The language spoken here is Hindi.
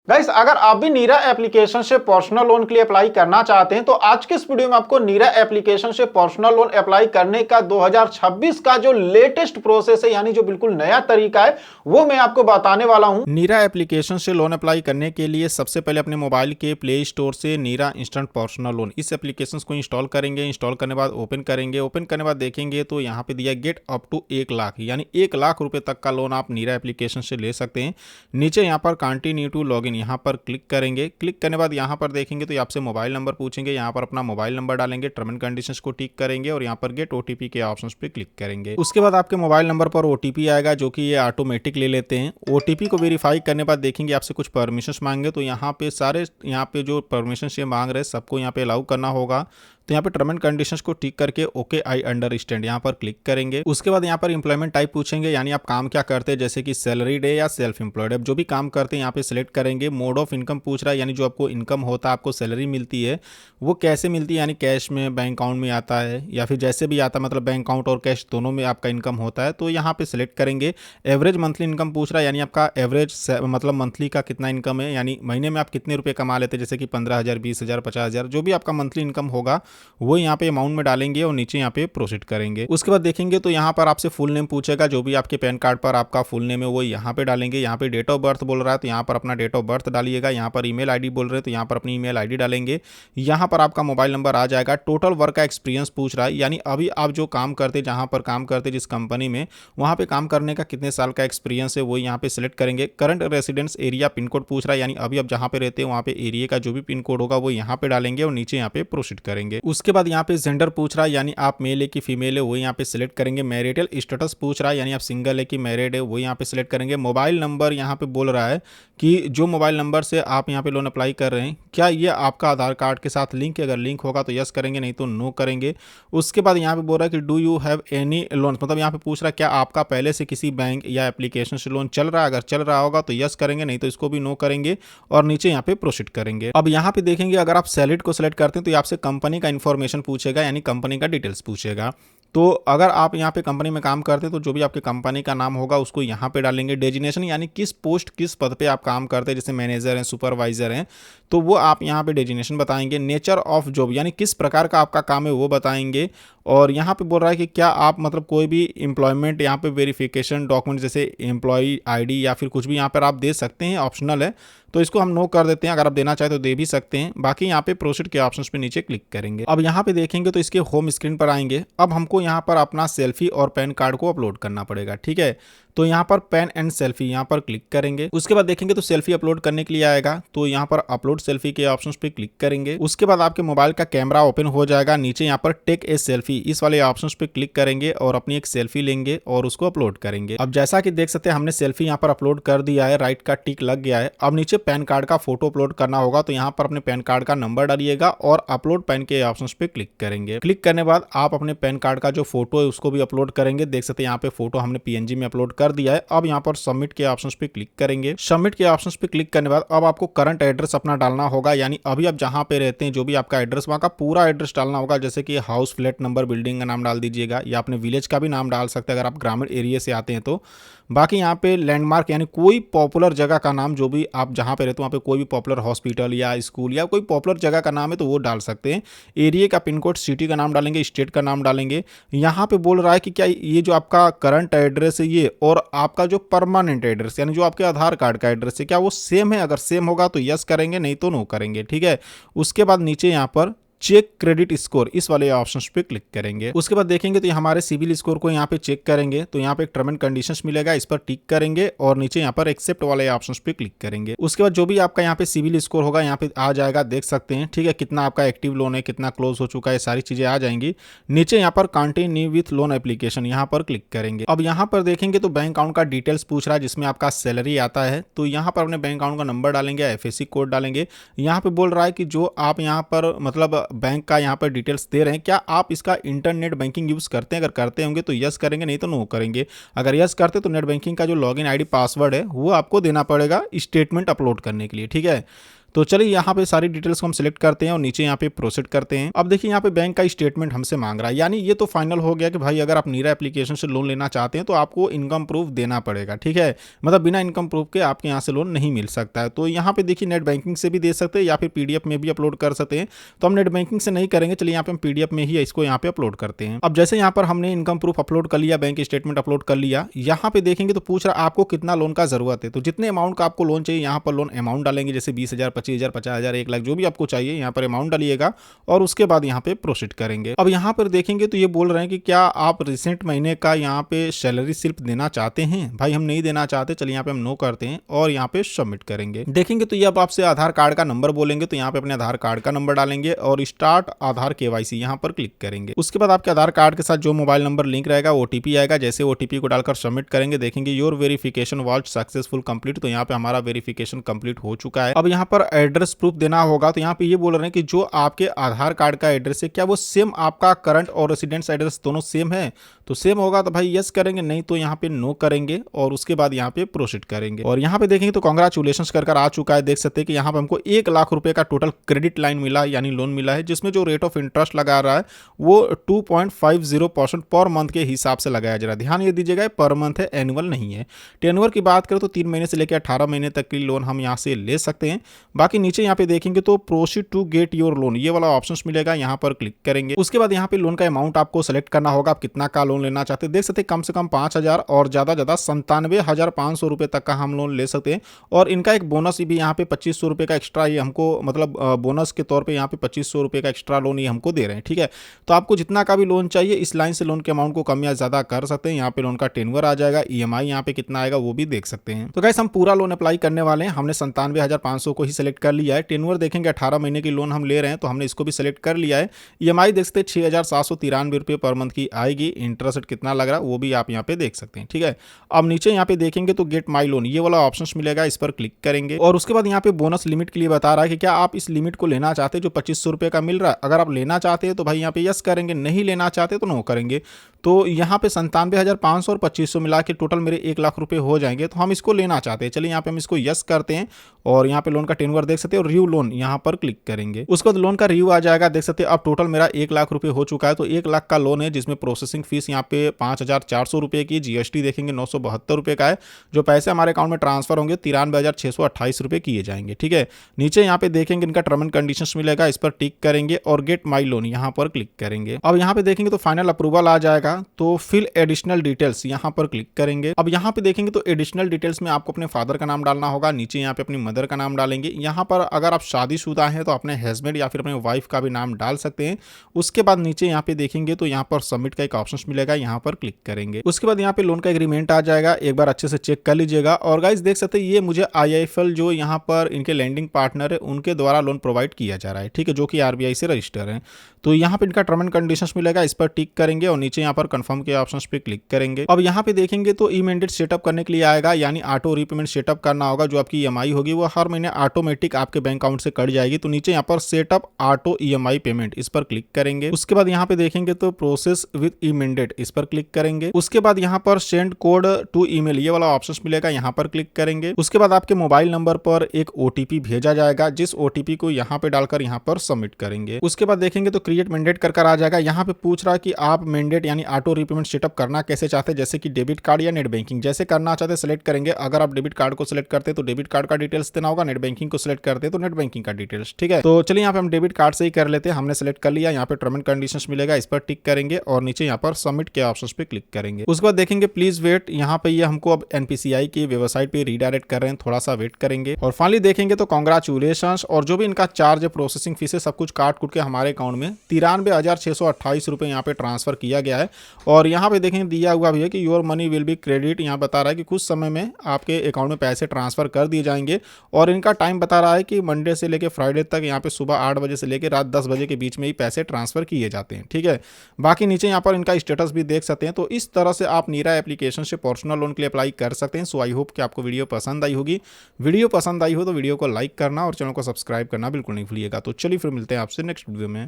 गाइस, अगर आप भी नीरा एप्लीकेशन से पर्सनल लोन के लिए अप्लाई करना चाहते हैं तो आज के इस वीडियो में आपको नीरा एप्लीकेशन से पर्सनल लोन अप्लाई करने का 2026 का जो लेटेस्ट प्रोसेस है, यानी जो बिल्कुल नया तरीका है, वो मैं आपको बताने वाला हूं। नीरा एप्लीकेशन से लोन अप्लाई करने के लिए सबसे पहले अपने मोबाइल के प्ले स्टोर से नीरा इंस्टेंट पर्सनल लोन इस एप्लीकेशन को इंस्टॉल करेंगे। इंस्टॉल करने के बाद ओपन करेंगे। ओपन करने के बाद देखेंगे तो यहाँ पे दिया गेट अप टू 1 लाख, यानी 1 लाख रुपए तक का लोन आप नीरा एप्लीकेशन से ले सकते हैं। नीचे यहाँ पर कंटिन्यू टू लॉगिन यहाँ पर क्लिक करेंगे। क्लिक करने के बाद यहाँ पर देखेंगे तो ये आपसे मोबाइल नंबर पूछेंगे। यहाँ पर अपना मोबाइल नंबर डालेंगे, टर्म एंड कंडीशंस को टिक करेंगे और यहाँ पर गेट ओटीपी के ऑप्शंस पे क्लिक करेंगे। उसके बाद आपके मोबाइल नंबर पर ओटीपी आएगा, जो कि ये ऑटोमेटिक ले लेते हैं। ओटीपी को वेरीफाई करने के बाद देखेंगे आपसे कुछ परमिशंस मांगे, तो यहाँ पे सारे जो परमिशन ये मांग रहे हैं सबको यहाँ पे अलाउ करना होगा। तो यहाँ पे टर्म एंड कंडीशंस को टिक करके ओके आई अंडरस्टैंड यहाँ पर क्लिक करेंगे। उसके बाद यहाँ पर इंप्लॉयमेंट टाइप पूछेंगे, यानी आप काम क्या करते हैं, जैसे कि सैलरीड है या सेल्फ एम्प्लॉयड। अब जो भी काम करते हैं यहाँ पे सिलेक्ट करेंगे। मोड ऑफ इनकम पूछ रहा है, यानी जो आपको इनकम होता है, आपको सैलरी मिलती है, वो कैसे मिलती है, यानी कैश में, बैंक अकाउंट में आता है या फिर जैसे भी आता है, मतलब बैंक अकाउंट और कैश दोनों में आपका इनकम होता है, तो यहाँ पे सिलेक्ट करेंगे। एवरेज मंथली इनकम पूछ रहा है, यानी आपका एवरेज मतलब मंथली का कितना इनकम है, यानी महीने में आप कितने रुपए कमा लेते हैं, जैसे कि 15,000, 20,000, 50,000, जो भी आपका मंथली इनकम होगा वो यहाँ पे अमाउंट में डालेंगे और नीचे यहाँ पे प्रोसीड करेंगे। उसके बाद देखेंगे तो यहाँ पर आपसे फुल नेम पूछेगा, जो भी आपके पैन कार्ड पर आपका फुल नेम है वो यहाँ पे डालेंगे। यहाँ पे डेट ऑफ बर्थ बोल रहा है तो यहाँ पर अपना डेट ऑफ बर्थ डालिएगा। यहाँ पर ईमेल आईडी बोल रहे हैं तो यहाँ पर अपनी ईमेल आईडी डालेंगे। यहाँ पर आपका मोबाइल नंबर आ जाएगा। टोटल वर्क का एक्सपीरियंस पूछ रहा है, यानी अभी आप जो काम करते, जहाँ पर काम करते, जिस कंपनी में, वहाँ पे काम करने का कितने साल का एक्सपीरियंस है वो यहाँ पे सिलेक्ट करेंगे। Current residence area pin code पूछ रहा है, यानी अभी आप जहाँ पे रहते हैं वहाँ पे एरिया का जो भी पिन कोड होगा वो यहाँ पे डालेंगे और नीचे यहाँ पे प्रोसीड करेंगे। उसके बाद यहाँ पे जेंडर पूछ रहा है, यानी आप मेल है कि फीमेल है वो यहाँ पे सिलेक्ट करेंगे। मैरिटल स्टेटस पूछ रहा है, यानी आप सिंगल है कि मैरिड है वो यहाँ पे सिलेक्ट करेंगे। मोबाइल नंबर यहाँ पे बोल रहा है कि जो मोबाइल नंबर से आप यहाँ पे लोन अप्लाई कर रहे हैं, क्या ये आपका आधार कार्ड के साथ लिंक है, अगर लिंक होगा तो यस करेंगे, नहीं तो नो करेंगे। उसके बाद यहाँ पे बोल रहा है कि do you have any loan, मतलब यहाँ पे पूछ रहा है क्या आपका पहले से किसी बैंक या एप्लीकेशन से लोन चल रहा है, अगर चल रहा होगा तो यस करेंगे, नहीं तो इसको भी नो करेंगे और नीचे यहाँ पे प्रोसीड करेंगे। अब यहाँ पे देखेंगे अगर आप सैलरीड को सिलेक्ट करते हैं तो आपसे कंपनी का इन्फॉर्मेशन पूछेगा, यानी कंपनी का डिटेल्स पूछेगा। तो अगर आप यहाँ पे कंपनी में काम करते हैं तो जो भी आपके कंपनी का नाम होगा उसको यहाँ पे डालेंगे। डेजिग्नेशन, यानी किस पोस्ट, किस पद पे आप काम करते हैं, जैसे मैनेजर हैं, सुपरवाइजर हैं, तो वो आप यहाँ पे डेजिग्नेशन बताएंगे। नेचर ऑफ जॉब, यानी किस प्रकार का आपका काम है वो बताएंगे। और यहाँ पे बोल रहा है कि क्या आप मतलब कोई भी एम्प्लॉयमेंट यहाँ पे वेरिफिकेशन डॉक्यूमेंट जैसे एम्प्लॉय आईडी या फिर कुछ भी यहाँ पर आप दे सकते हैं, ऑप्शनल है, तो इसको हम नो कर देते हैं। अगर आप देना चाहें तो दे भी सकते हैं। बाकी यहाँ पे प्रोसीड के ऑप्शंस पे नीचे क्लिक करेंगे। अब यहाँ पे देखेंगे तो इसके होम स्क्रीन पर आएंगे। अब हमको यहाँ पर अपना सेल्फी और पैन कार्ड को अपलोड करना पड़ेगा, ठीक है। तो यहाँ पर पैन एंड सेल्फी यहाँ पर क्लिक करेंगे। उसके बाद देखेंगे तो सेल्फी अपलोड करने के लिए आएगा, तो यहाँ पर अपलोड सेल्फी के ऑप्शंस पे क्लिक करेंगे। उसके बाद आपके मोबाइल का कैमरा ओपन हो जाएगा। नीचे यहाँ पर टेक ए सेल्फी इस वाले ऑप्शंस पे क्लिक करेंगे और अपनी एक सेल्फी लेंगे और उसको अपलोड करेंगे। अब जैसा कि देख सकते हैं हमने सेल्फी यहाँ पर अपलोड कर दिया है, राइट का टिक लग गया है। अब नीचे पैन कार्ड का फोटो अपलोड करना होगा, तो यहाँ पर अपने पैन कार्ड का नंबर डालिएगा और अपलोड पैन के ऑप्शंस पे क्लिक करेंगे। क्लिक करने के बाद आप अपने पैन कार्ड का जो फोटो है उसको भी अपलोड करेंगे। देख सकते हैं यहाँ पे फोटो हमने पीएनजी में अपलोड कर दिया है। अब यहाँ पर सबमिट के ऑप्शंस पे क्लिक करेंगे। सबमिट के ऑप्शंस पे क्लिक करने के बाद अब आपको करंट एड्रेस अपना डालना होगा, यानी अभी आप जहां पे रहते हैं जो भी आपका एड्रेस, वहां का पूरा एड्रेस डालना होगा। जैसे कि हाउस, फ्लैट नंबर, बिल्डिंग का नाम डाल दीजिएगा या अपने विलेज का भी नाम डाल सकते हैं अगर आप ग्रामीण एरिया से आते हैं तो। बाकी यहाँ पे लैंडमार्क, यानी कोई पॉपुलर जगह का नाम, जो भी आप जहाँ पे रहते हो वहाँ पे कोई भी पॉपुलर हॉस्पिटल या स्कूल या कोई पॉपुलर जगह का नाम है तो वो डाल सकते हैं। एरिया का पिन कोड, सिटी का नाम डालेंगे, स्टेट का नाम डालेंगे। यहाँ पे बोल रहा है कि क्या ये जो आपका करंट एड्रेस है ये और आपका जो परमानेंट एड्रेस, यानी जो आपके आधार कार्ड का एड्रेस है, क्या वो सेम है, अगर सेम होगा तो यस करेंगे, नहीं तो नो करेंगे, ठीक है। उसके बाद नीचे यहाँ पर चेक क्रेडिट स्कोर इस वाले ऑप्शंस पे क्लिक करेंगे। उसके बाद देखेंगे तो हमारे सिविल स्कोर को यहाँ पे चेक करेंगे, तो यहाँ पे एक टर्म एंड कंडीशंस मिलेगा, इस पर टिक करेंगे और नीचे यहाँ पर एक्सेप्ट वाले ऑप्शंस पे क्लिक करेंगे। उसके बाद जो भी आपका यहाँ पे सिविल स्कोर होगा यहाँ पे आ जाएगा, देख सकते हैं, ठीक है, कितना आपका एक्टिव लोन है, कितना क्लोज हो चुका है, सारी चीजें आ जाएंगी। नीचे यहाँ पर कंटिन्यू विथ लोन एप्लीकेशन यहाँ पर क्लिक करेंगे। अब यहाँ पर देखेंगे तो बैंक अकाउंट का डिटेल्स पूछ रहा है, जिसमें आपका सैलरी आता है, तो यहाँ पर अपने बैंक अकाउंट का नंबर डालेंगे, एफएससी कोड डालेंगे। यहाँ पे बोल रहा है कि जो आप यहाँ पर मतलब बैंक का यहाँ पर डिटेल्स दे रहे हैं, क्या आप इसका इंटरनेट बैंकिंग यूज करते हैं, अगर करते होंगे तो यस करेंगे, नहीं तो नो करेंगे। अगर यस करते तो नेट बैंकिंग का जो लॉगिन आईडी पासवर्ड है वो आपको देना पड़ेगा स्टेटमेंट अपलोड करने के लिए, ठीक है। तो चलिए यहाँ पे सारी डिटेल्स को हम सिलेक्ट करते हैं और नीचे यहाँ पे प्रोसीड करते हैं। अब देखिए यहाँ पे बैंक का स्टेटमेंट हमसे मांग रहा है, यानी ये तो फाइनल हो गया कि भाई अगर आप नीरा एप्लीकेशन से लोन लेना चाहते हैं तो आपको इनकम प्रूफ देना पड़ेगा, ठीक है। मतलब बिना इनकम प्रूफ के आपके यहाँ से लोन नहीं मिल सकता है। तो यहाँ पे देखिए नेट बैंकिंग से भी दे सकते हैं या फिर पीडीएफ में भी अपलोड कर सकते हैं। तो हम नेट बैंकिंग से नहीं करेंगे, चलिए यहाँ पे हम पीडीएफ में ही इसको यहाँ पे अपलोड करते हैं। अब जैसे यहाँ पर हमने इनकम प्रूफ अपलोड कर लिया, बैंक स्टेटमेंट अपलोड कर लिया, यहाँ पे देखेंगे तो पूछ रहा है आपको कितना लोन का जरूरत है। तो जितने अमाउंट का आपको लोन चाहिए यहाँ पर लोन अमाउंट डालेंगे, जैसे 20,000, 25,000, 50,000, 1 लाख, जो भी आपको चाहिए यहाँ पर अमाउंट डालिएगा और उसके बाद यहाँ पे प्रोसीड करेंगे। अब यहाँ पर देखेंगे तो ये बोल रहे हैं कि क्या आप रिसेंट महीने का यहाँ पे सैलरी स्लिप देना चाहते हैं। भाई हम नहीं देना चाहते, चलिए यहाँ पे हम नो करते हैं और यहाँ पे सबमिट करेंगे। देखेंगे तो ये अब आपसे आधार कार्ड का नंबर बोलेंगे, तो यहाँ पे अपने आधार कार्ड का नंबर डालेंगे और स्टार्ट आधार केवाईसी यहाँ पर क्लिक करेंगे। उसके बाद आपके आधार कार्ड के साथ जो मोबाइल नंबर लिंक रहेगा ओटीपी आएगा, जैसे ओटीपी को डालकर सबमिट करेंगे देखेंगे your verification was successful complete. तो यहाँ पे हमारा वेरिफिकेशन कंप्लीट हो चुका है। अब यहाँ पर एड्रेस प्रूफ देना होगा, तो यहाँ पे ये बोल रहे हैं कि जो आपके आधार कार्ड का एड्रेस है क्या वो सेम आपका करंट और रेसिडेंस एड्रेस दोनों सेम है। तो सेम होगा तो भाई यस करेंगे, नहीं तो यहाँ पे नो करेंगे और उसके बाद यहाँ पे प्रोसीड करेंगे। और यहाँ पे देखेंगे तो कांग्रेचुलेशंस कर आ चुका है। देख सकते हैं कि यहाँ पे हमको 1 लाख रुपए का टोटल क्रेडिट लाइन मिला यानी लोन मिला है, जिसमें जो रेट ऑफ इंटरेस्ट लगा रहा है वो 2.50% पर मंथ के हिसाब से लगाया जा रहा है। ध्यान ये दीजिएगा पर मंथ है, एनुअल नहीं है। टेन्योर की बात करें तो 3 महीने से लेकर 18 महीने तक की लोन हम यहाँ से ले सकते हैं। बाकी नीचे यहाँ पे देखेंगे तो proceed to get your loan ये वाला ऑप्शन मिलेगा, यहाँ पर क्लिक करेंगे। उसके बाद यहाँ पे लोन का अमाउंट आपको सेलेक्ट करना होगा, आप कितना का लोन लेना चाहते हैं। देख सकते हैं कम से कम 5,000 और ज्यादा 97,500 रुपए तक का हम लोन ले सकते हैं। और इनका एक बोनस भी यहाँ पे 2,500 रुपए का एक्स्ट्रा ये हमको मतलब बोनस के तौर पे यहाँ पे 2,500 रुपए का एक्स्ट्रा लोन ये हमको दे रहे हैं, ठीक है। तो आपको जितना का भी लोन चाहिए इस लाइन से लोन के अमाउंट को कम या ज्यादा कर सकते हैं। यहाँ पे लोन का टेन्योर आ जाएगा, ईएमआई यहाँ पे कितना आएगा वो भी देख सकते हैं। तो गाइस हम पूरा लोन अप्लाई करने वाले हैं, हमने 97,500 को ही सिलेक्ट कर लिया है। टेन्योर देखेंगे 18 महीने की लोन हम ले रहे हैं तो हमने इसको भी सिलेक्ट कर लिया है। ईएमआई देख सकते 6,793 रुपये पर मंथ की आएगी। इंटरेस्ट कितना लग रहा है वो भी आप यहाँ पे देख सकते हैं, ठीक है। अब नीचे यहाँ पे देखेंगे तो गेट माई लोन ये वाला ऑप्शन मिलेगा, इस पर क्लिक करेंगे। और उसके बाद यहाँ पे बोनस लिमिट के लिए बता रहा है कि क्या आप इस लिमिट को लेना चाहते हैं जो 2,500 रुपये का मिल रहा है। अगर आप लेना चाहते हैं तो भाई यहाँ पे यस करेंगे, नहीं लेना चाहते तो नो करेंगे। तो यहाँ पे 97,500 और 2,500 मिला के टोटल मेरे 1 लाख रुपए हो जाएंगे। तो हम इसको लेना चाहते हैं, चलिए यहाँ पे हम इसको यस करते हैं और यहाँ पे लोन का टेन्योर देख सकते हैं और रिव्यू लोन यहाँ पर क्लिक करेंगे। उसके बाद लोन का रिव्यू आ जाएगा, देख सकते हैं अब टोटल मेरा 1 लाख रुपए हो चुका है। तो 1 लाख का लोन है जिसमें प्रोसेसिंग फीस यहाँ पे 5,400 रुपए की, जीएसटी देखेंगे 972 रुपए का है। जो पैसे हमारे अकाउंट में ट्रांसफर होंगे 93,628 रुपए किए जाएंगे, ठीक है। नीचे यहाँ पे देखेंगे इनका टर्म एंड कंडीशंस मिलेगा, इस पर टिक करेंगे और गेट माई लोन यहाँ पर क्लिक करेंगे। अब यहाँ पे देखेंगे तो फाइनल अप्रूवल आ जाएगा, तो फिल एडिशनल डिटेल्स यहाँ पर क्लिक करेंगे। अब यहाँ पे देखेंगे तो एडिशनल डिटेल्स में आपको अपने फादर का नाम डालना होगा, नीचे यहाँ पे अपनी मदर का नाम डालेंगे। यहाँ पर अगर आप शादीशुदा हैं तो अपने हस्बैंड या फिर अपने वाइफ का भी नाम डाल सकते हैं। उसके बाद नीचे यहाँ पे देखेंगे तो यहाँ पर सबमिट का एक ऑप्शन मिलेगा, यहाँ पर क्लिक करेंगे। उसके बाद यहाँ पे लोन का एग्रीमेंट आ जाएगा, एक बार अच्छे से चेक कर लीजिएगा। और गाइस देख सकते हैं ये मुझे IIFL जो यहाँ पर इनके लैंडिंग पार्टनर है उनके द्वारा लोन प्रोवाइड किया जा रहा है, ठीक है, जो कि RBI से रजिस्टर है। तो यहाँ पे इनका टर्म एंड कंडीशंस मिलेगा, इस पर टिक करेंगे और नीचे यहाँ पर कंफर्म के ऑप्शन पे क्लिक करेंगे। अब यहाँ पे देखेंगे तो ई मैंडेट सेटअप करने के लिए आएगा, यानी ऑटो रीपेमेंट सेटअप करना होगा। जो आपकी EMI होगी वो हर महीने ऑटोमेटिक आपके बैंक अकाउंट से कट जाएगी। तो नीचे यहाँ पर सेटअप ऑटो EMI पेमेंट इस पर क्लिक करेंगे। उसके बाद यहाँ पे देखेंगे तो प्रोसेस विद ई मैंडेट इस पर क्लिक करेंगे। उसके बाद यहाँ पर सेंड कोड टू ईमेल ये वाला ऑप्शन मिलेगा, यहाँ पर क्लिक करेंगे। उसके बाद आपके मोबाइल नंबर पर एक OTP भेजा जाएगा, जिस OTP को यहाँ पे डालकर यहाँ पर सबमिट करेंगे। उसके बाद देखेंगे तो क्रिएट मैंडेट कर आ जाएगा। यहाँ पे पूछ रहा है कि आप मैंडेट यानी ऑटो रीपेमेंट सेटअप करना कैसे चाहते हैं, जैसे कि डेबिट कार्ड या नेट बैंकिंग। जैसे करना चाहते सिलेक्ट करेंगे, अगर आप डेबिट कार्ड को सिलेक्ट करते हैं तो डेबिट कार्ड का डिटेल्स देना होगा, नेट बैंकिंग को सिलेक्ट करते हैं तो नेट बैंकिंग का डिटेल्स, ठीक है। तो चलिए यहाँ पे हम डेबिट कार्ड से ही कर लेते हैं, हमने सिलेक्ट कर लिया। यहाँ पे टर्म एंड कंडीशंस मिलेगा, इस पर टिक करेंगे और नीचे यहाँ पर सबमिट के ऑप्शन पे क्लिक करेंगे। उसके बाद देखेंगे प्लीज वेट, यहाँ पे ये हमको अब NPCI की वेबसाइट पे रीडायरेक्ट कर रहे हैं, थोड़ा सा वेट करेंगे। और फाइनली देखेंगे तो कांग्रेचुलेशंस, और जो भी इनका चार्ज है प्रोसेसिंग फीस है सब कुछ काट कुट के हमारे अकाउंट में 93,628 रुपए यहाँ पे ट्रांसफर किया गया है। और यहाँ पे देखेंगे दिया हुआ भी है कि your money will be credit, यहाँ बता रहा है कि कुछ समय में आपके अकाउंट में पैसे ट्रांसफर कर दिए जाएंगे। और इनका टाइम बता रहा है कि मंडे से लेकर फ्राइडे तक यहाँ पे सुबह 8 बजे से लेकर रात 10 बजे के बीच में ही पैसे ट्रांसफर किए जाते हैं, ठीक है। बाकी नीचे यहाँ पर इनका स्टेटस भी देख सकते हैं। तो इस तरह से आप नीरा एप्लीकेशन से पर्सनल लोन के लिए अप्लाई कर सकते हैं। सो आई होप कि आपको वीडियो पसंद आई होगी। वीडियो पसंद आई हो तो वीडियो को लाइक करना और चैनल को सब्सक्राइब करना बिल्कुल नहीं भूलिएगा। तो चलिए फिर मिलते हैं आपसे नेक्स्ट वीडियो में।